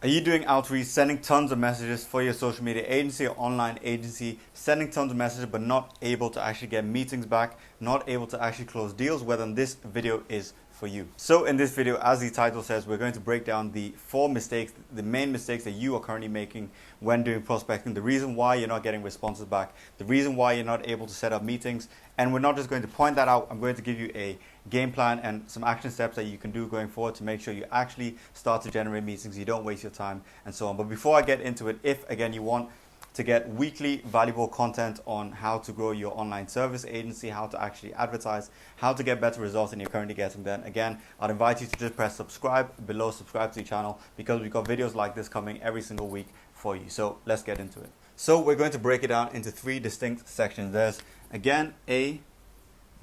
Are you doing outreach, sending tons of messages for your social media agency or online agency, sending tons of messages but not able to actually get meetings back, not able to actually close deals? Well, then this video is for you. So in this video, as the title says, we're going to break down the 4 mistakes, the main mistakes that you are currently making when doing prospecting, the reason why you're not getting responses back, the reason why you're not able to set up meetings. And we're not just going to point that out, I'm going to give you a game plan and some action steps that you can do going forward to make sure you actually start to generate meetings, you don't waste your time and so on. But before I get into it, if again you want to get weekly valuable content on how to grow your online service agency, how to actually advertise, how to get better results than you're currently getting, then again, I'd invite you to just press subscribe below, subscribe to the channel, because we've got videos like this coming every single week for you. So let's get into it. So we're going to break it down into 3 distinct sections. There's again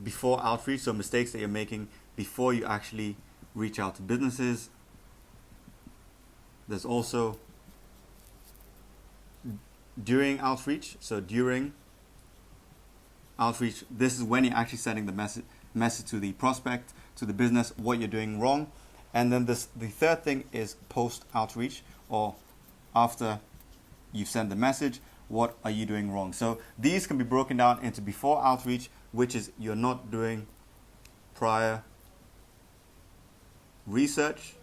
before outreach, so mistakes that you're making before you actually reach out to businesses. There's also during outreach. So during outreach, this is when you're actually sending the message to the prospect, to the business, what you're doing wrong. And then the third thing is post outreach, or after you've sent the message, what are you doing wrong? So these can be broken down into before outreach, which is you're not doing prior research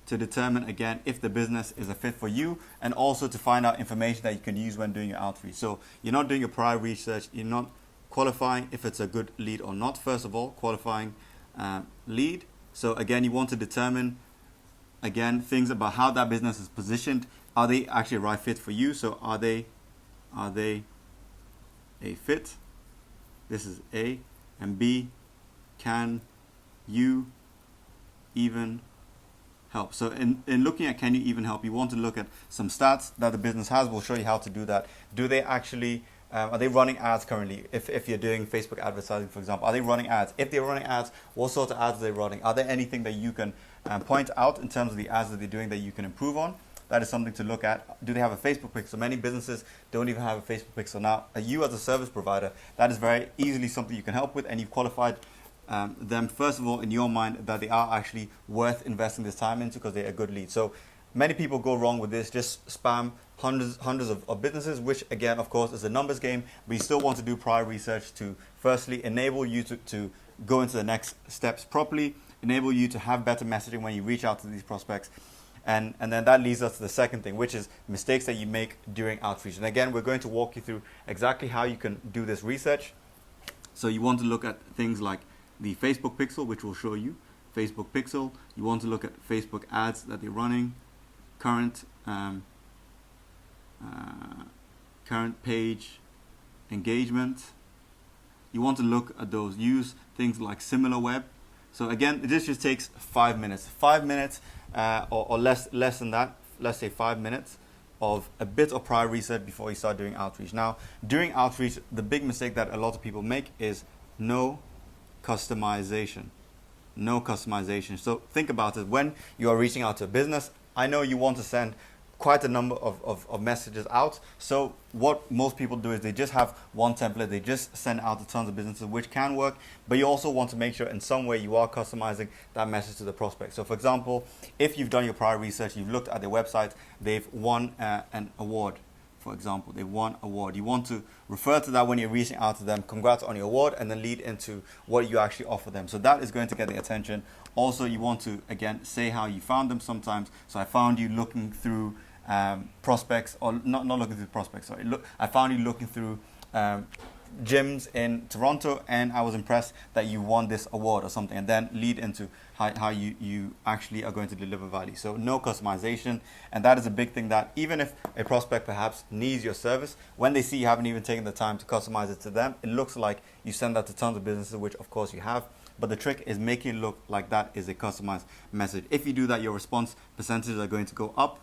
to determine again if the business is a fit for you, and also to find out information that you can use when doing your outreach. So you're not doing your prior research, you're not qualifying if it's a good lead or not. First of all, qualifying lead. So again, you want to determine again things about how that business is positioned. Are they actually a right fit for you? So are they a fit? This is A. And B, can you even help? So in looking at can you even help, you want to look at some stats that the business has. We'll show you how to do that. Do they actually, are they running ads currently? If you're doing Facebook advertising, for example, are they running ads? If they're running ads, what sort of ads are they running? Are there anything that you can point out in terms of the ads that they're doing that you can improve on? That is something to look at. Do they have a Facebook pixel? Many businesses don't even have a Facebook pixel. Now, you as a service provider, that is very easily something you can help with, and you've qualified them, first of all, in your mind that they are actually worth investing this time into because they're a good lead. So many people go wrong with this, just spam hundreds of businesses, which again, of course, is a numbers game, but you still want to do prior research to firstly enable you to go into the next steps properly, enable you to have better messaging when you reach out to these prospects. And then that leads us to the second thing, which is mistakes that you make during outreach. And again, we're going to walk you through exactly how you can do this research. So you want to look at things like the Facebook pixel, which will show you Facebook pixel. You want to look at Facebook ads that they're running, current page engagement. You want to look at those. Use things like SimilarWeb. So again, this just takes 5 minutes. 5 minutes or less than that. Let's say 5 minutes of a bit of prior research before you start doing outreach. Now, during outreach, the big mistake that a lot of people make is no customization. No customization. So think about it. When you are reaching out to a business, I know you want to send quite a number of messages out. So what most people do is they just have one template. They just send out to tons of businesses, which can work. But you also want to make sure in some way you are customizing that message to the prospect. So for example, if you've done your prior research, you've looked at their website, they've won an award. For example, they won an award. You want to refer to that when you're reaching out to them. Congrats on your award, and then lead into what you actually offer them. So that is going to get their attention. Also, you want to, again, say how you found them sometimes. So I found you looking through prospects, or not looking through prospects, sorry. I found you looking through gyms in Toronto, and I was impressed that you won this award or something, and then lead into how you actually are going to deliver value. So no customization, and that is a big thing that even if a prospect perhaps needs your service, when they see you haven't even taken the time to customize it to them, it looks like you send that to tons of businesses, which of course you have. But the trick is making it look like that is a customized message. If you do that, your response percentages are going to go up.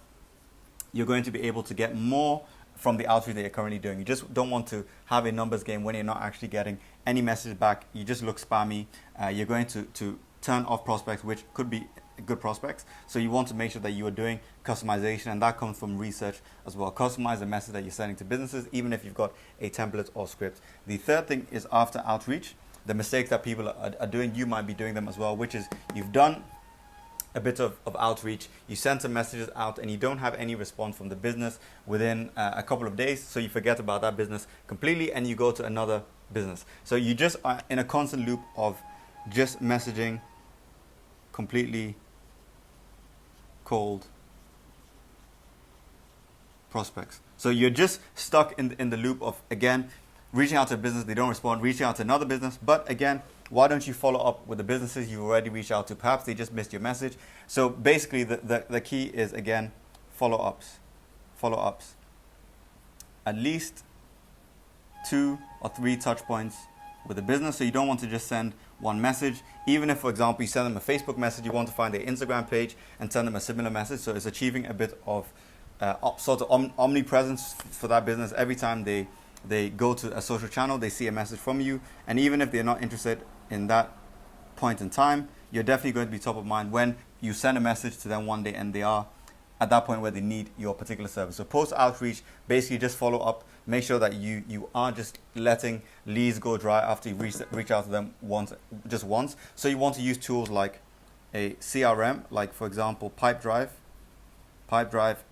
You're going to be able to get more from the outreach that you're currently doing. You just don't want to have a numbers game when you're not actually getting any message back. You just look spammy. You're going to turn off prospects, which could be good prospects. So you want to make sure that you are doing customization, and that comes from research as well. Customize the message that you're sending to businesses, even if you've got a template or script. The third thing is after outreach, the mistakes that people are doing, you might be doing them as well, which is you've done a bit of outreach, you send some messages out and you don't have any response from the business within a couple of days, so you forget about that business completely and you go to another business. So you just are in a constant loop of just messaging completely cold prospects. So you're just stuck in the loop of, again, reaching out to a business, they don't respond, reaching out to another business. But again, why don't you follow up with the businesses you've already reached out to? Perhaps they just missed your message. So basically the key is, again, follow-ups. At least 2 or 3 touch points with the business. So you don't want to just send one message. Even if, for example, you send them a Facebook message, you want to find their Instagram page and send them a similar message. So it's achieving a bit of sort of omnipresence for that business. Every time they go to a social channel, they see a message from you. And even if they're not interested in that point in time, you're definitely going to be top of mind when you send a message to them one day and they are at that point where they need your particular service. So post outreach, basically just follow up. Make sure that you aren't just letting leads go dry after you reach out to them once. So you want to use tools like a CRM, like for example Pipedrive.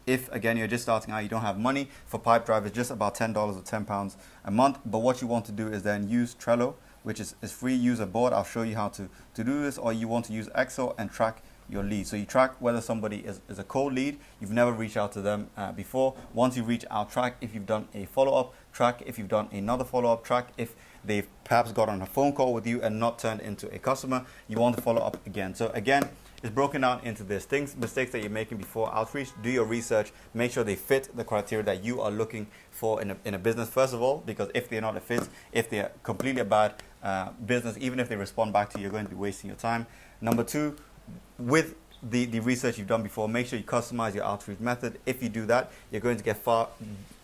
If again you're just starting out, you don't have money for Pipedrive, it's just about $10 or £10 a month. But what you want to do is then use Trello, which is free. Use a board. I'll show you how to do this. Or you want to use Excel and track your lead. So you track whether somebody is a cold lead, you've never reached out to them before. Once you reach out, track if you've done a follow-up, track if you've done another follow-up, track if they've perhaps got on a phone call with you and not turned into a customer. You want to follow up again. So again, it's broken down into this mistakes that you're making before outreach. Do your research, make sure they fit the criteria that you are looking for in a business, first of all, because if they're not a fit, if they're completely a bad business, even if they respond back to you, you're going to be wasting your time. Number 2, with the research you've done before, make sure you customize your outreach method. If you do that, you're going to get far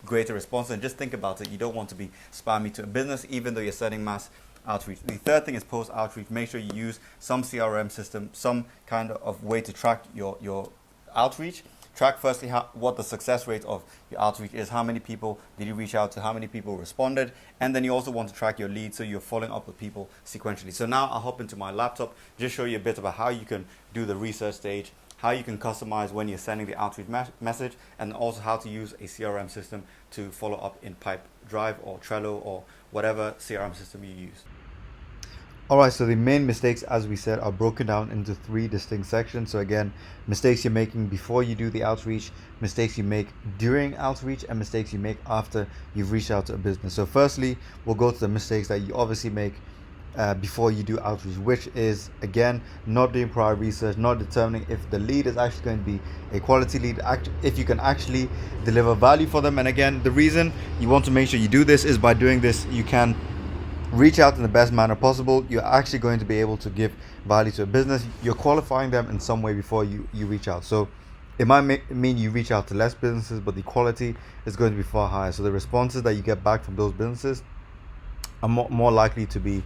greater response. And just think about it, you don't want to be spammy to a business, even though you're sending mass outreach. The third thing is post outreach. Make sure you use some CRM system, some kind of way to track your outreach. Track firstly what the success rate of your outreach is. How many people did you reach out to? How many people responded? And then you also want to track your leads, so you're following up with people sequentially. So now I'll hop into my laptop, just show you a bit about how you can do the research stage, how you can customize when you're sending the outreach message, and also how to use a CRM system to follow up in Pipedrive or Trello or whatever CRM system you use. Alright, so the main mistakes, as we said, are broken down into 3 distinct sections. So again, mistakes you're making before you do the outreach, mistakes you make during outreach, and mistakes you make after you've reached out to a business. So firstly, we'll go to the mistakes that you obviously make before you do outreach, which is, again, not doing prior research, not determining if the lead is actually going to be a quality lead, if you can actually deliver value for them. And again, the reason you want to make sure you do this is by doing this, you can reach out in the best manner possible. You're actually going to be able to give value to a business. You're qualifying them in some way before you reach out. So it might mean you reach out to less businesses, but the quality is going to be far higher. So the responses that you get back from those businesses are more likely to be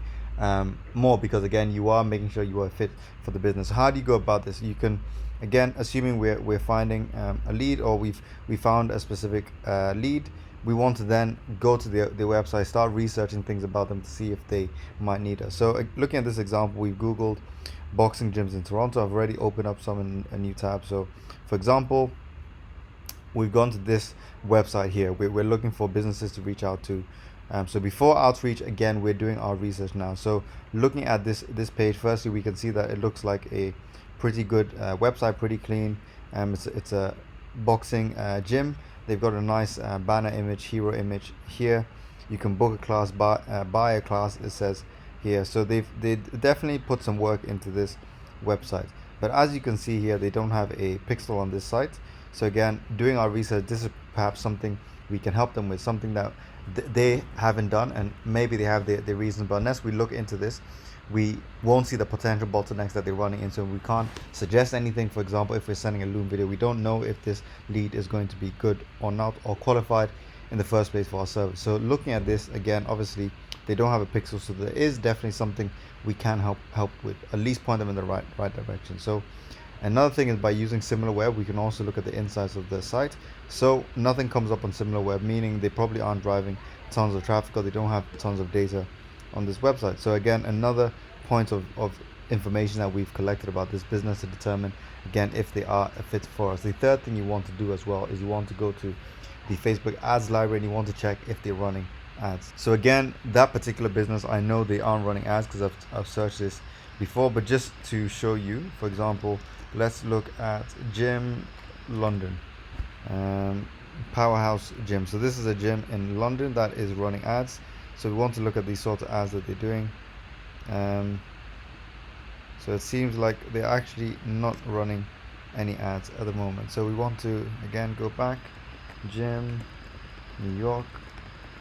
more, because again, you are making sure you are fit for the business. So how do you go about this? You can, again, assuming we're finding a lead, or we found a specific lead, we want to then go to their website, start researching things about them to see if they might need us. So looking at this example, we've Googled boxing gyms in Toronto. I've already opened up some in a new tab. So for example, we've gone to this website here. We're looking for businesses to reach out to. So before outreach, again, we're doing our research now. So looking at this page, firstly, we can see that it looks like a pretty good website, pretty clean. It's a boxing gym. They've got a nice banner image, hero image here. You can book a class, buy a class, it says here. So they definitely put some work into this website. But as you can see here, they don't have a pixel on this site. So again, doing our research, this is perhaps something we can help them with, something that they haven't done, and maybe they have their reasons, but unless we look into this, we won't see the potential bottlenecks that they're running into. We can't suggest anything. For example, if we're sending a Loom video, we don't know if this lead is going to be good or not, or qualified in the first place for our service. So looking at this, again, obviously they don't have a pixel, so there is definitely something we can help with, at least point them in the right direction. So another thing is, by using SimilarWeb, we can also look at the insights of the site. So nothing comes up on SimilarWeb, meaning they probably aren't driving tons of traffic, or they don't have tons of data on this website. So again, another point of information that we've collected about this business to determine, again, if they are a fit for us. The third thing you want to do as well is you want to go to the Facebook ads library and you want to check if they're running ads. So again, that particular business, I know they aren't running ads because I've searched this before, but just to show you, for example, let's look at Gym London, Powerhouse Gym. So this is a gym in London that is running ads. So we want to look at these sorts of ads that they're doing. So it seems like they're actually not running any ads at the moment. So we want to again go back, gym, New York,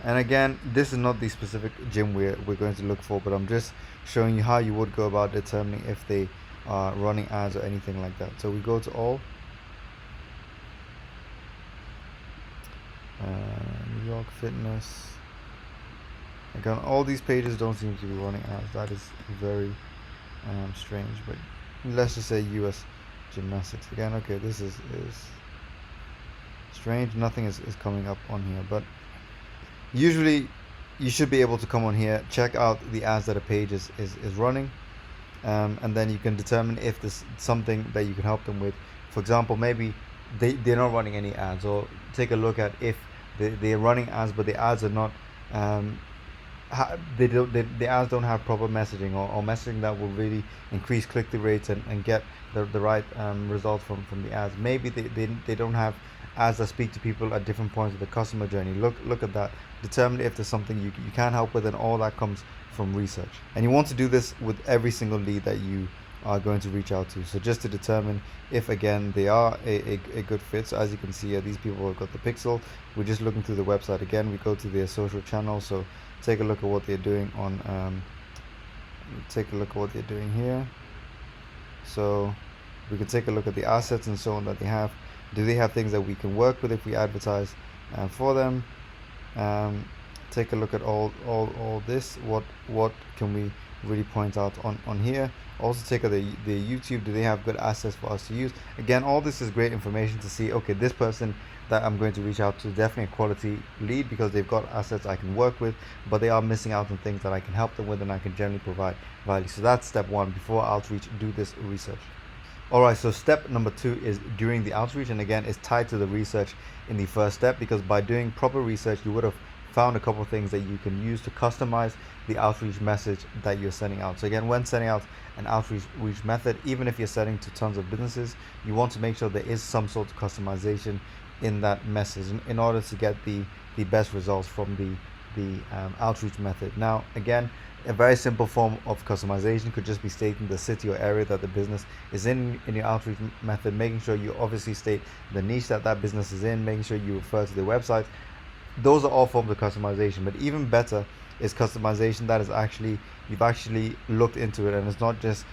and again, this is not the specific gym we're going to look for, but I'm just showing you how you would go about determining if they are running ads or anything like that. So we go to all, New York Fitness. Again, all these pages don't seem to be running ads. That is very strange, but let's just say US Gymnastics again. Okay, this is strange. Nothing is coming up on here, but usually you should be able to come on here, check out the ads that a page is running, and then you can determine if there's something that you can help them with. For example, maybe they're not running any ads, or take a look at if they're running ads but the ads are not the ads don't have proper messaging, or messaging that will really increase click-through rates and get the right results from the ads. Maybe they don't have ads that speak to people at different points of the customer journey. Look at that, determine if there's something you can help with, and all that comes from research. And you want to do this with every single lead that you are going to reach out to. So just to determine if, again, they are a good fit. So as you can see here, these people have got the pixel. We're just looking through the website again. We go to their social channels. So take a look at what they're doing on take a look at what they're doing here. So we can take a look at the assets and so on that they have. Do they have things that we can work with if we advertise for them? Take a look at all this. What can we really point out on here? Also take a look at the YouTube. Do they have good assets for us to use? Again, all this is great information to see, okay, this person that I'm going to reach out to, definitely a quality lead because they've got assets I can work with, but they are missing out on things that I can help them with and I can generally provide value. So that's step one. Before outreach, do this research. Alright, so step number 2 is during the outreach, and again, it's tied to the research in the first step, because by doing proper research, you would have found a couple of things that you can use to customize the outreach message that you're sending out. So again, when sending out an outreach method, even if you're sending to tons of businesses, you want to make sure there is some sort of customization in that message in order to get the best results from the outreach method. Now, again, a very simple form of customization could just be stating the city or area that the business is in your outreach method, making sure you obviously state the niche that business is in, making sure you refer to the website. Those are all forms of customization, but even better is customization that is you've actually looked into it, and it's not just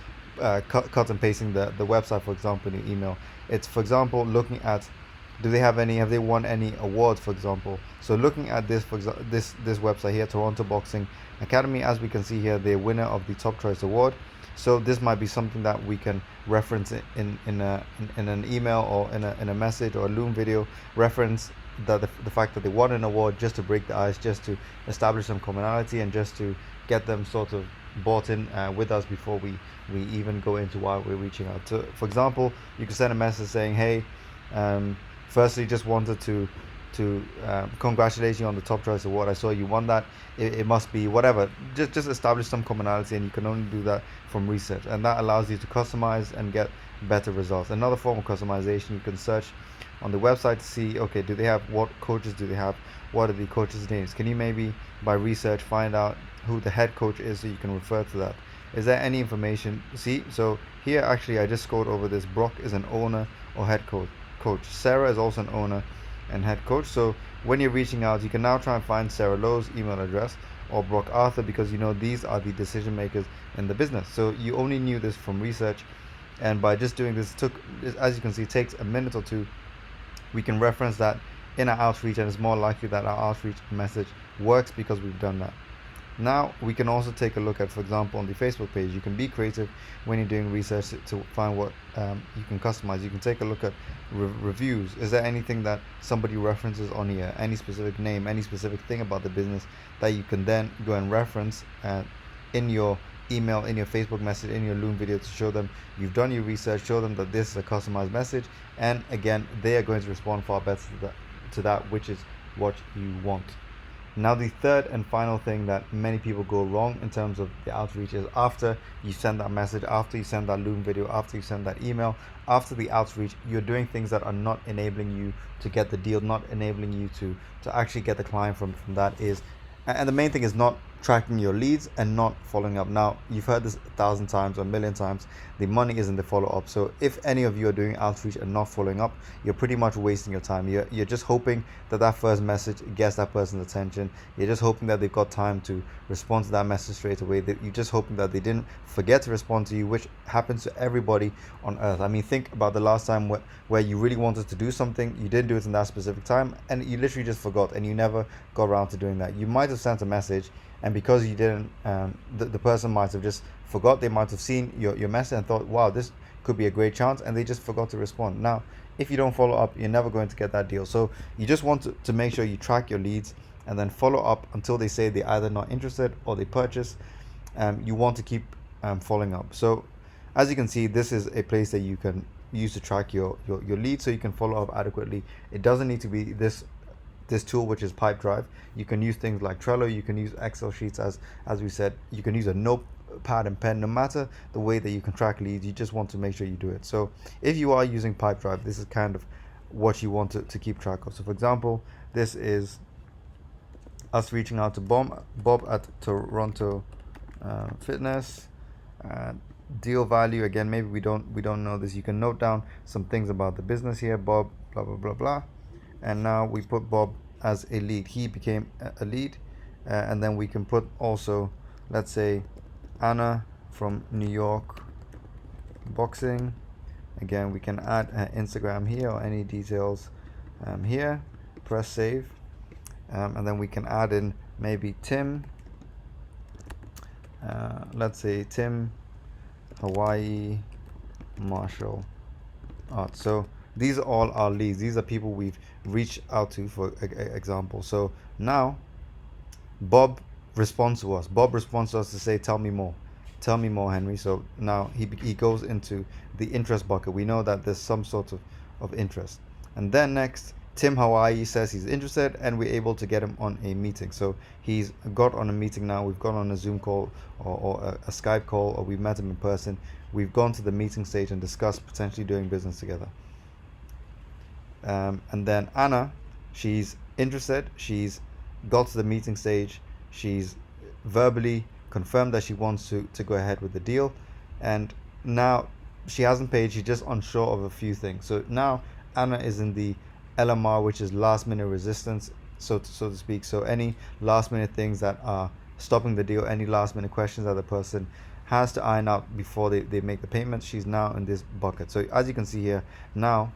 cut and pasting the website, for example, in your email. It's, for example, looking at, have they won any awards, for example. So looking at this, for example, this website here, Toronto Boxing Academy, as we can see here, they're winner of the Top Choice Award. So this might be something that we can reference in an email or in a message or a Loom video, reference the fact that they won an award, just to break the ice, just to establish some commonality, and just to get them sort of bought in with us before we even go into why we're reaching out. So, for example, you can send a message saying, hey, firstly, just wanted to congratulate you on the Top Choice Award. I saw you won that. It must be whatever. Just establish some commonality, and you can only do that from research, and that allows you to customize and get better results. Another form of customization, you can search on the website to see, okay, do they have, what coaches do they have, what are the coaches' names? Can you maybe by research find out who the head coach is, so you can refer to that? Is there any information? See, so here actually I just scored over this. Brock is an owner or head coach. Sarah is also an owner and head coach. So when you're reaching out, you can now try and find Sarah Lowe's email address or Brock Arthur, because you know these are the decision makers in the business. So you only knew this from research, and by just doing this, as you can see, it takes a minute or two. We can reference that in our outreach, and it's more likely that our outreach message works because we've done that. Now we can also take a look at, for example, on the Facebook page, you can be creative when you're doing research to find what you can customize. You can take a look at reviews. Is there anything that somebody references on here, any specific name, any specific thing about the business that you can then go and reference in your email, in your Facebook message, in your Loom video to show them you've done your research, show them that this is a customized message, and again, they are going to respond far better to that, which is what you want. Now, the third and final thing that many people go wrong in terms of the outreach is after you send that message, after you send that Loom video, after you send that email, after the outreach, you're doing things that are not enabling you to get the deal, not enabling you to actually get the client from that is, and the main thing is not tracking your leads and not following up. Now, you've heard this 1,000 times or 1,000,000 times, the money is in the follow-up. So if any of you are doing outreach and not following up, you're pretty much wasting your time. You're just hoping that first message gets that person's attention. You're just hoping that they've got time to respond to that message straight away. You're just hoping that they didn't forget to respond to you, which happens to everybody on earth. I mean, think about the last time where you really wanted to do something, you didn't do it in that specific time, and you literally just forgot, and you never got around to doing that. You might have sent a message, and because you didn't, the person might have just forgot. They might have seen your message and thought, wow, this could be a great chance, and they just forgot to respond. Now, if you don't follow up, you're never going to get that deal. So you just want to make sure you track your leads and then follow up until they say they're either not interested or they purchase. You want to keep following up. So as you can see, this is a place that you can use to track your leads, so you can follow up adequately. It doesn't need to be this tool, which is Pipedrive. You can use things like Trello, you can use Excel sheets, as we said, you can use a notepad and pen. No matter the way that you can track leads, you just want to make sure you do it. So if you are using Pipedrive, this is kind of what you want to keep track of. So for example, this is us reaching out to Bob at Toronto Fitness. Deal value, again, maybe we don't know this. You can note down some things about the business here. Bob, blah blah blah blah, and now we put Bob as a lead. He became a lead, and then we can put also, let's say, Anna from New York boxing. Again, we can add Instagram here or any details here. Press save, and then we can add in maybe Tim. Let's say Tim, Hawaii martial arts. So these are all our leads. These are people we've reached out to, for example. So now Bob responds to us. Bob responds to us to say, tell me more, Henry. So now he goes into the interest bucket. We know that there's some sort of interest. And then next, Tim Hawaii says he's interested, and we're able to get him on a meeting. So he's got on a meeting now. We've gone on a Zoom call or a Skype call, or we've met him in person. We've gone to the meeting stage and discussed potentially doing business together. And then Anna, she's interested. She's got to the meeting stage. She's verbally confirmed that she wants to go ahead with the deal. And now she hasn't paid. She's just unsure of a few things. So now Anna is in the LMR, which is last minute resistance, so to speak. So any last minute things that are stopping the deal, any last minute questions that the person has to iron out before they make the payment, she's now in this bucket. So as you can see here, now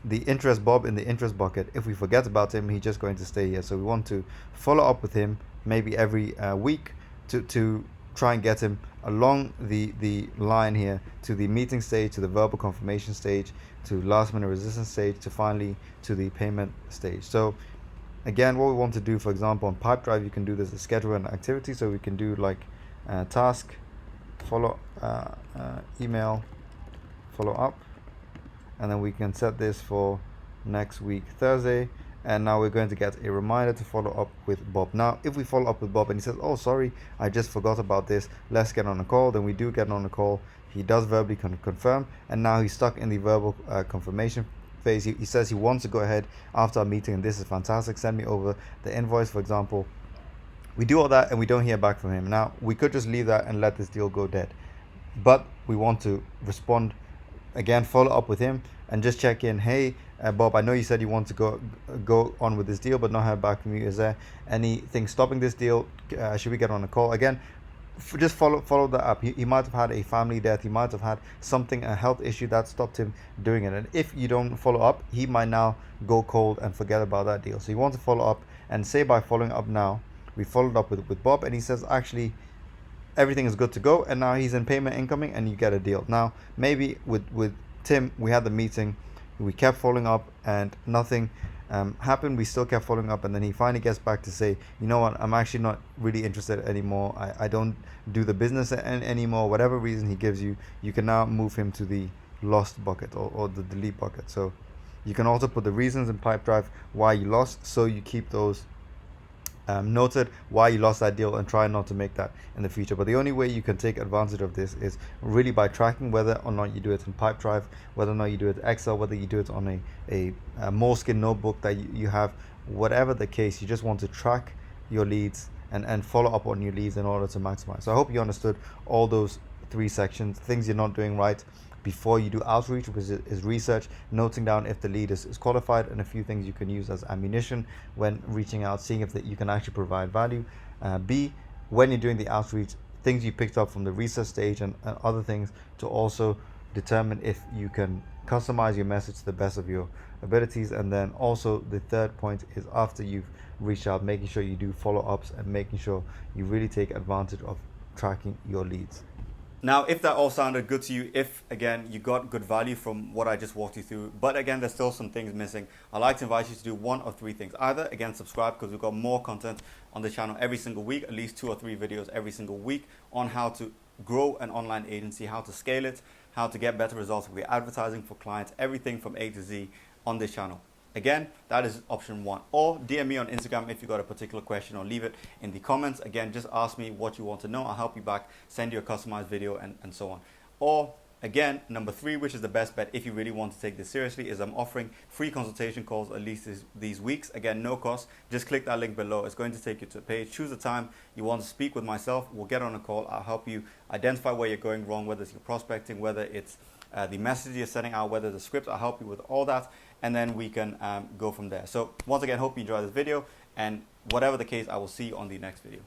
the interest Bob in the interest bucket, if we forget about him, he's just going to stay here. So we want to follow up with him maybe every week to try and get him along the line here to the meeting stage, to the verbal confirmation stage, to last minute resistance stage, to finally to the payment stage. So again, what we want to do, for example, on Pipedrive, you can do this as schedule an activity. So we can do like task, follow, email, follow up, and then we can set this for next week, Thursday. And now we're going to get a reminder to follow up with Bob. Now, if we follow up with Bob and he says, oh, sorry, I just forgot about this, let's get on a call, then we do get on a call. He does verbally confirm, and now he's stuck in the verbal confirmation phase. He says he wants to go ahead after our meeting, and this is fantastic. Send me over the invoice, for example. We do all that, and we don't hear back from him. Now, we could just leave that and let this deal go dead. But we want to respond, again, follow up with him, and just check in. Hey, Bob, I know you said you want to go on with this deal, but not heard back from you. Is there anything stopping this deal? Should we get on a call? Again, just follow that up. He might have had a family death. He might have had something, a health issue that stopped him doing it. And if you don't follow up, he might now go cold and forget about that deal. So you want to follow up, and say by following up now, we followed up with Bob, and he says actually everything is good to go, and now he's in payment incoming, and you get a deal. Now maybe with Tim, we had the meeting, we kept following up, and nothing happened, we still kept following up, and then he finally gets back to say, you know what, I'm actually not really interested anymore. I don't do the business anymore. Whatever reason he gives you, you can now move him to the lost bucket, or the delete bucket. So you can also put the reasons in Pipedrive why you lost, so you keep those noted, why you lost that deal, and try not to make that in the future. But the only way you can take advantage of this is really by tracking whether or not you do it in Pipedrive, whether or not you do it in Excel, whether you do it on a Moleskine notebook that you have. Whatever the case, you just want to track your leads and follow up on your leads in order to maximize. So I hope you understood all those 3 sections, things you're not doing right before you do outreach, which is research, noting down if the lead is qualified, and a few things you can use as ammunition when reaching out, seeing if you can actually provide value. B, when you're doing the outreach, things you picked up from the research stage and other things to also determine if you can customize your message to the best of your abilities. And then also the third point is, after you've reached out, making sure you do follow-ups and making sure you really take advantage of tracking your leads. Now, if that all sounded good to you, if, again, you got good value from what I just walked you through, but again, there's still some things missing, I'd like to invite you to do one of 3 things. Either, again, subscribe, because we've got more content on the channel every single week, at least 2 or 3 videos every single week on how to grow an online agency, how to scale it, how to get better results with your advertising for clients, everything from A to Z on this channel. Again, that is option 1. Or DM me on Instagram if you got a particular question, or leave it in the comments. Again, just ask me what you want to know. I'll help you back, send you a customized video, and so on. Or again, number 3, which is the best bet if you really want to take this seriously, is I'm offering free consultation calls at least these weeks. Again, no cost. Just click that link below. It's going to take you to the page. Choose the time you want to speak with myself. We'll get on a call. I'll help you identify where you're going wrong, whether it's your prospecting, whether it's the message you're sending out, whether the script. I'll help you with all that, and then we can go from there. So once again, hope you enjoyed this video, and whatever the case, I will see you on the next video.